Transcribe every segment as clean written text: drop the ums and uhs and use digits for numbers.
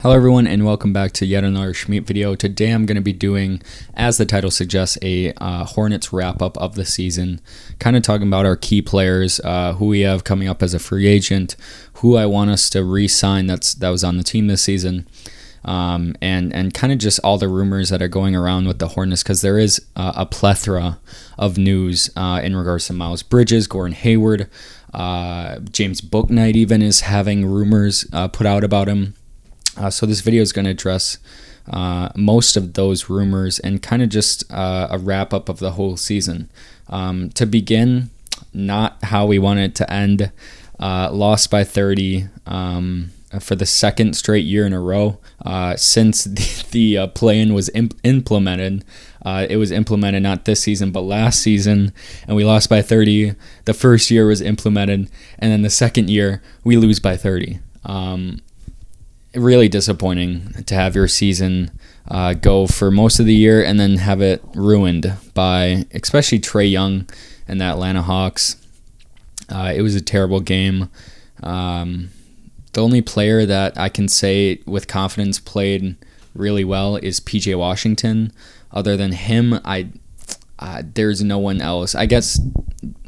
Hello everyone and welcome back to yet another Schmeat video. Today I'm going to be doing, as the title suggests, a Hornets wrap up of the season. Kind of talking about our key players, who we have coming up as a free agent, who I want us to re-sign that was on the team this season, and kind of just all the rumors that are going around with the Hornets, because there is a plethora of news in regards to Miles Bridges, Gordon Hayward, James Bouknight even is having rumors put out about him. So this video is going to address most of those rumors and kind of just a wrap up of the whole season. To begin, not how we want it to end. Lost by 30 for the second straight year in a row since the play-in was implemented. It was implemented not this season but last season, and we lost by 30. The first year was implemented, and then the second year we lose by 30. Really disappointing to have your season go for most of the year and then have it ruined by especially Trae Young and the Atlanta Hawks. It was a terrible game. The only player that I can say with confidence played really well is PJ Washington. Other than him, there's no one else. I guess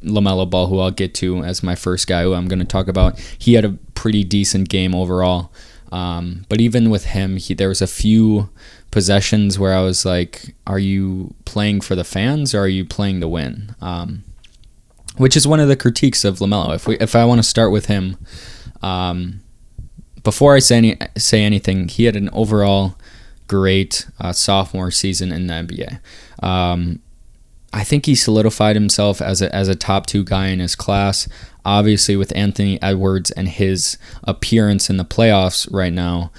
Lamelo Ball, who I'll get to as my first guy who I'm going to talk about, he had a pretty decent game overall. But even with him, there was a few possessions where I was like, are you playing for the fans or are you playing to win? Which is one of the critiques of LaMelo. If I want to start with him, before I say anything, he had an overall great sophomore season in the NBA. I think he solidified himself as a top 2 guy in his class. Obviously, with Anthony Edwards and his appearance in the playoffs right now,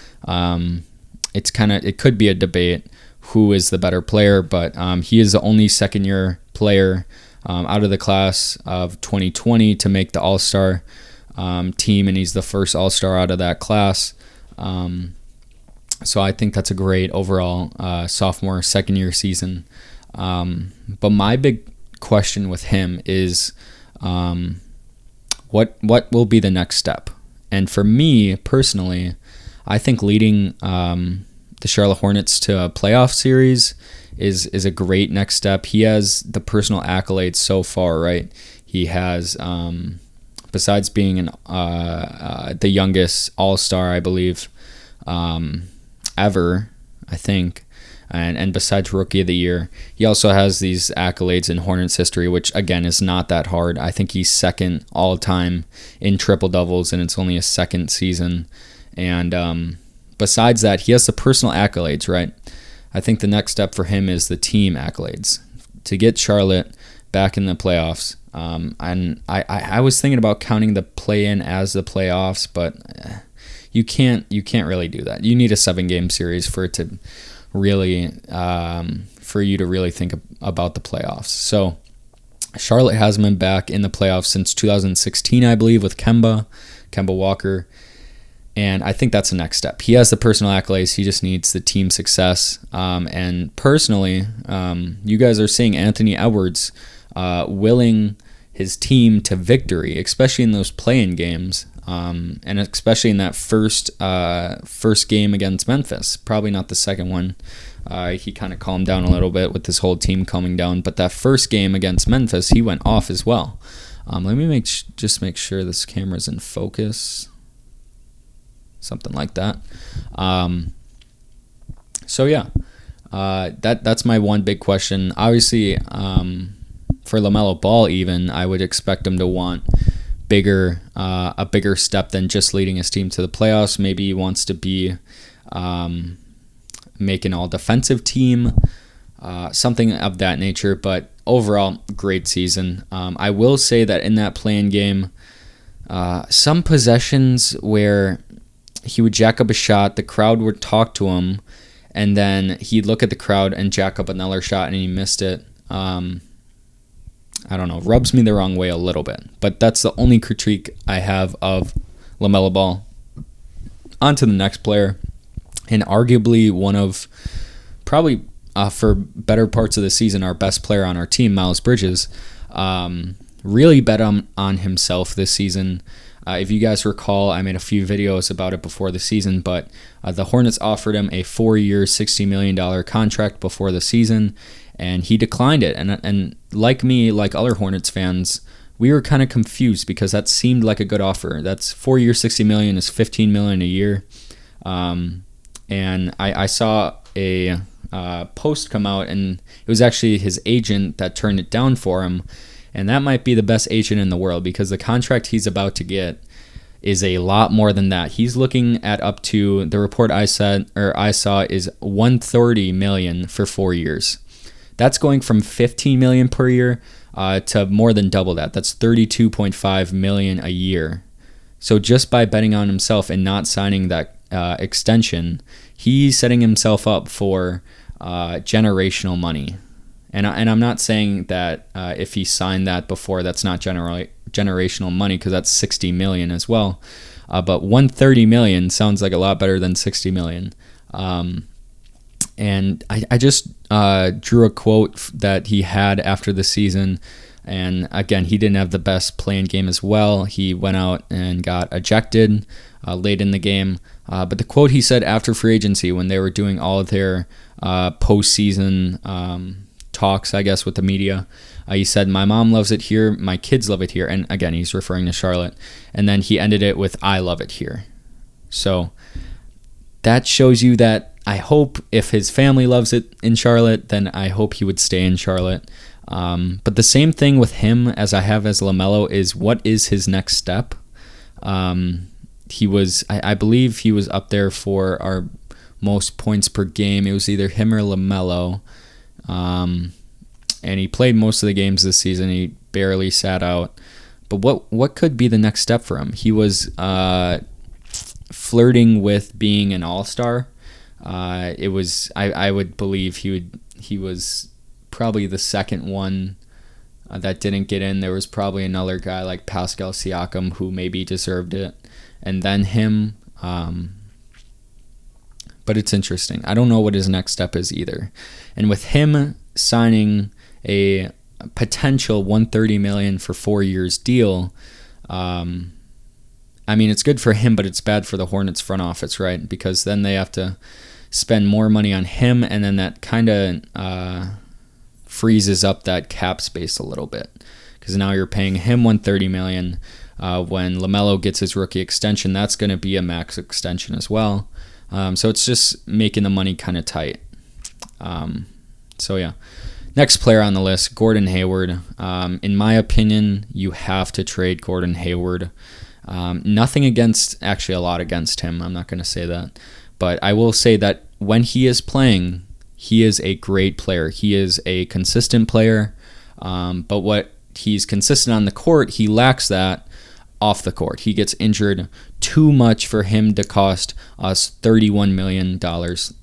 it could be a debate who is the better player. But he is the only second-year player out of the class of 2020 to make the All-Star team, and he's the first All-Star out of that class. So I think that's a great overall sophomore second-year season. But my big question with him is what will be the next step? And for me personally, I think leading the Charlotte Hornets to a playoff series is a great next step. He has the personal accolades so far, right? He has, besides being the youngest All-Star, I believe, ever, I think. And besides Rookie of the Year, he also has these accolades in Hornets history, which, again, is not that hard. I think he's second all-time in triple-doubles, and it's only a second season. And besides that, he has the personal accolades, right? I think the next step for him is the team accolades. To get Charlotte back in the playoffs. And I was thinking about counting the play-in as the playoffs, but you can't really do that. You need a 7-game series for it to really for you to really think about the playoffs. So Charlotte hasn't been back in the playoffs since 2016, I believe, with Kemba Walker, and I think that's the next step. He has the personal accolades, he just needs the team success. And personally, you guys are seeing Anthony Edwards willing his team to victory, especially in those play-in games. And especially in that first game against Memphis, probably not the second one. He kind of calmed down a little bit with this whole team calming down, but that first game against Memphis, he went off as well. Let me just make sure this camera's in focus, something like that. So yeah, that's my one big question. Obviously, for LaMelo Ball, even I would expect him to want a bigger step than just leading his team to the playoffs. Maybe he wants to be make an all-defensive team, something of that nature. But overall, great season. I will say that in that play-in game, some possessions where he would jack up a shot, the crowd would talk to him, and then he'd look at the crowd and jack up another shot, and he missed it. I don't know, rubs me the wrong way a little bit. But that's the only critique I have of LaMelo Ball. On to the next player, and arguably one of, probably for better parts of the season, our best player on our team, Miles Bridges. Really bet on himself this season. If you guys recall, I made a few videos about it before the season, but the Hornets offered him a 4-year, $60 million contract before the season, and he declined it. And like me, like other Hornets fans, we were kind of confused because that seemed like a good offer. That's 4 years, $60 million is $15 million a year. And I saw a post come out, and it was actually his agent that turned it down for him. And that might be the best agent in the world, because the contract he's about to get is a lot more than that. He's looking at up to, the report I saw is $130 million for 4 years. That's going from $15 million per year to more than double that. That's $32.5 million a year. So just by betting on himself and not signing that extension, he's setting himself up for generational money. And I'm not saying that if he signed that before, that's not generational money, because that's $60 million as well. But $130 million sounds like a lot better than $60 million. And I just drew a quote that he had after the season. And again, he didn't have the best playing game as well. He went out and got ejected late in the game. But the quote he said after free agency, when they were doing all of their postseason talks, I guess, with the media, he said, "My mom loves it here, my kids love it here." And again, he's referring to Charlotte. And then he ended it with, "I love it here." So that shows you that I hope if his family loves it in Charlotte, then I hope he would stay in Charlotte. But the same thing with him as I have as LaMelo is, what is his next step? He was, I believe he was up there for our most points per game. It was either him or LaMelo. And he played most of the games this season. He barely sat out. But what could be the next step for him? He was flirting with being an all-star. It was, I would believe he was probably the second one that didn't get in. There was probably another guy like Pascal Siakam who maybe deserved it, and then him. But it's interesting. I don't know what his next step is either. And with him signing a potential $130 million for 4 years deal, I mean, it's good for him, but it's bad for the Hornets front office, right? Because then they have to spend more money on him, and then that kind of freezes up that cap space a little bit. Because now you're paying him $130 million. When LaMelo gets his rookie extension, that's going to be a max extension as well. So it's just making the money kind of tight. So yeah. Next player on the list, Gordon Hayward. In my opinion, you have to trade Gordon Hayward. Nothing against, actually a lot against him. I'm not going to say that. But I will say that when he is playing, he is a great player. He is a consistent player. But what he's consistent on the court, he lacks that off the court. He gets injured too much for him to cost us $31 million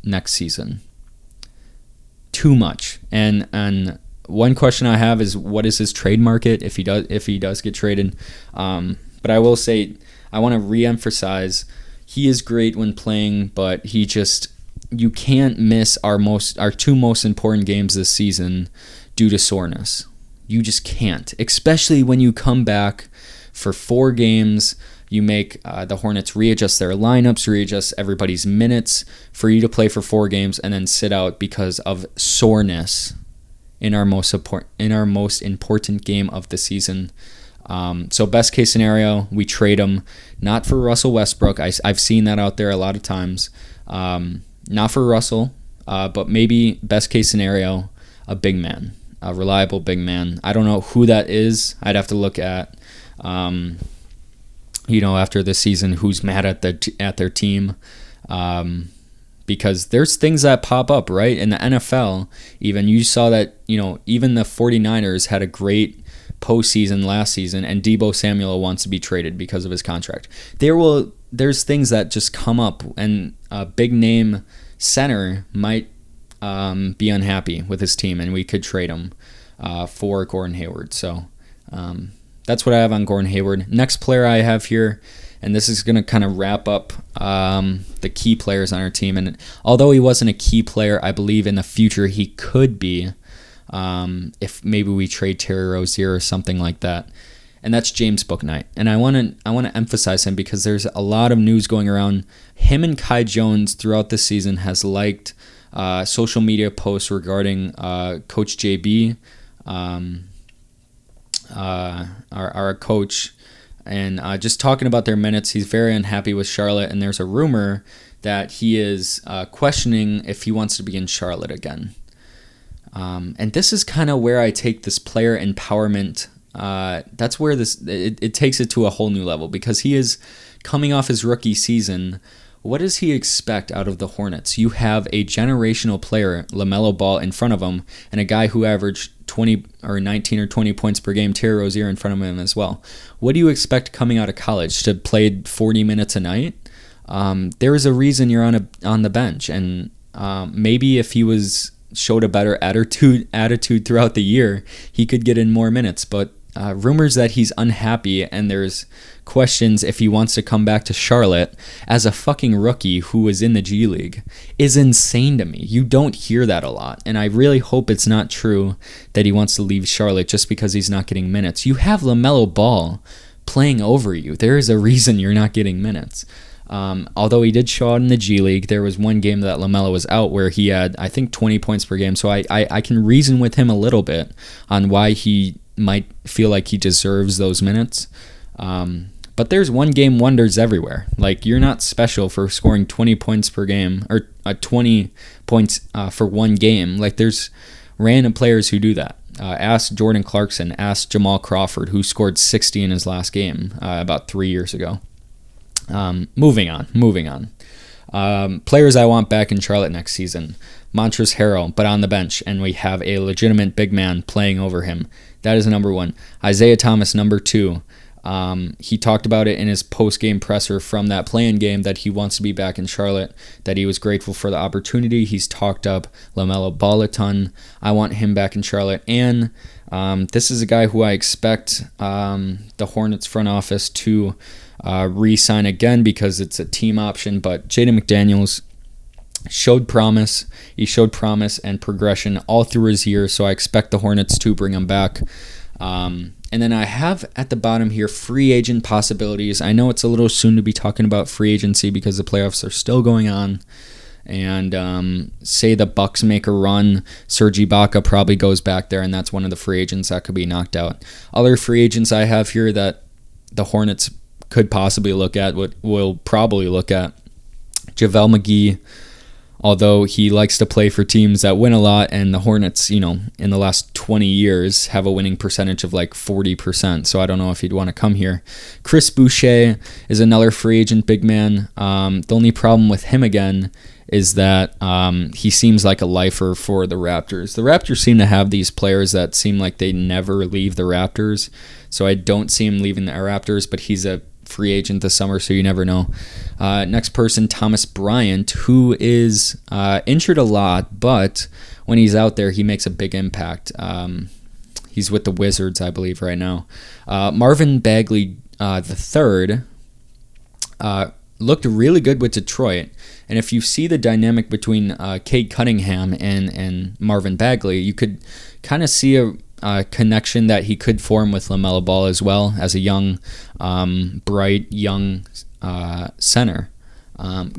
next season. Too much. And one question I have is, what is his trade market if he does get traded? But I will say, I want to reemphasize, he is great when playing, but you can't miss our two most important games this season due to soreness. You just can't, especially when you come back for 4 games. You make the Hornets readjust their lineups, readjust everybody's minutes for you to play for 4 games and then sit out because of soreness in our most important game of the season. So best case scenario, we trade him, not for Russell Westbrook. I've seen that out there a lot of times. Not for Russell, but maybe best case scenario, a big man, a reliable big man. I don't know who that is. I'd have to look at, after this season, who's mad at their team. Because there's things that pop up, right? In the NFL, even you saw that, even the 49ers had a great postseason last season, and Deebo Samuel wants to be traded because of his contract. There's things that just come up, and a big name center might be unhappy with his team, and we could trade him for Gordon Hayward. So that's what I have on Gordon Hayward. Next player I have here, and this is going to kind of wrap up the key players on our team. And although he wasn't a key player, I believe in the future he could be, if maybe we trade Terry Rozier or something like that. and that's James Bouknight. And I want to emphasize him because there's a lot of news going around. Him and Kai Jones throughout the season has liked social media posts regarding Coach JB, our coach, and just talking about their minutes. He's very unhappy with Charlotte, and there's a rumor that he is questioning if he wants to be in Charlotte again. And this is kind of where I take this player empowerment. That's where it takes it to a whole new level, because he is coming off his rookie season. What does he expect out of the Hornets? You have a generational player, Lamelo Ball, in front of him, and a guy who averaged 20 or 19 or 20 points per game, Terry Rozier, in front of him as well. What do you expect coming out of college? To play 40 minutes a night? There is a reason you're on the bench, and maybe if he showed a better attitude throughout the year, he could get in more minutes. But rumors that he's unhappy, and there's questions if he wants to come back to Charlotte as a fucking rookie who was in the G League is insane to me. You don't hear that a lot, and I really hope it's not true that he wants to leave Charlotte just because he's not getting minutes. You have LaMelo Ball playing over you. There is a reason you're not getting minutes. Although he did show out in the G League, there was one game that LaMelo was out where he had, I think, 20 points per game. So I can reason with him a little bit on why he might feel like he deserves those minutes. But there's one-game wonders everywhere. Like, you're not special for scoring 20 points per game, or 20 points for one game. Like, there's random players who do that. Ask Jordan Clarkson, ask Jamal Crawford, who scored 60 in his last game about 3 years ago. Moving on. Players I want back in Charlotte next season. Montrezl Harrell, but on the bench, and we have a legitimate big man playing over him. That is number one. Isaiah Thomas, number two. He talked about it in his post-game presser from that play-in game that he wants to be back in Charlotte, that he was grateful for the opportunity. He's talked up LaMelo Ball a ton. I want him back in Charlotte. And this is a guy who I expect the Hornets front office to re-sign again because it's a team option. But Jaden McDaniels showed promise. He showed promise and progression all through his year, so I expect the Hornets to bring him back. And then I have at the bottom here free agent possibilities. I know it's a little soon to be talking about free agency because the playoffs are still going on. And say the Bucks make a run, Serge Ibaka probably goes back there, and that's one of the free agents that could be knocked out. Other free agents I have here that the Hornets could possibly look at, will probably look at, JaVale McGee, although he likes to play for teams that win a lot, and the Hornets, in the last 20 years have a winning percentage of like 40%, so I don't know if he'd want to come here. Chris Boucher is another free agent big man. The only problem with him again is that he seems like a lifer for the Raptors. The Raptors seem to have these players that seem like they never leave the Raptors, so I don't see him leaving the Raptors, but he's a free agent this summer, so you never know. Next person, Thomas Bryant, who is injured a lot, but when he's out there, he makes a big impact. He's with the Wizards, I believe, right now. Marvin Bagley III looked really good with Detroit, and if you see the dynamic between Cade Cunningham and Marvin Bagley, you could kind of see a connection that he could form with LaMelo Ball as well, as a young, bright, young center.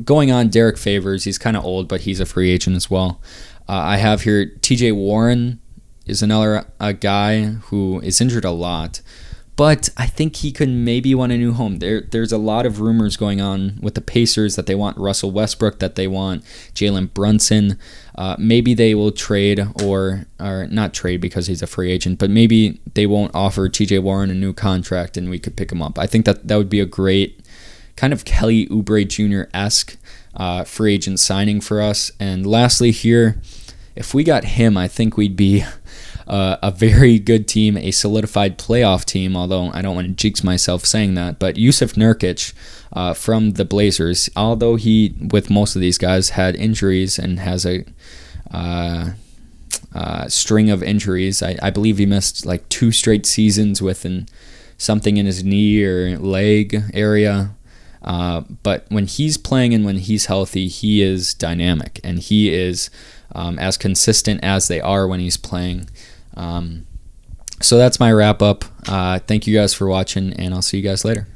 Going on, Derek Favors, he's kind of old, but he's a free agent as well. I have here TJ Warren is another guy who is injured a lot, but I think he could maybe want a new home. There's a lot of rumors going on with the Pacers that they want Russell Westbrook, that they want Jalen Brunson. Maybe they will trade or not trade because he's a free agent, but maybe they won't offer TJ Warren a new contract and we could pick him up. I think that would be a great kind of Kelly Oubre Jr.-esque free agent signing for us. And lastly here, if we got him, I think we'd be a very good team, a solidified playoff team, although I don't want to jinx myself saying that. But Yusuf Nurkic from the Blazers, although he, with most of these guys, had injuries and has a string of injuries. I believe he missed like 2 straight seasons with something in his knee or leg area. But when he's playing and when he's healthy, he is dynamic, and he is as consistent as they are when he's playing. So that's my wrap up. Thank you guys for watching, and I'll see you guys later.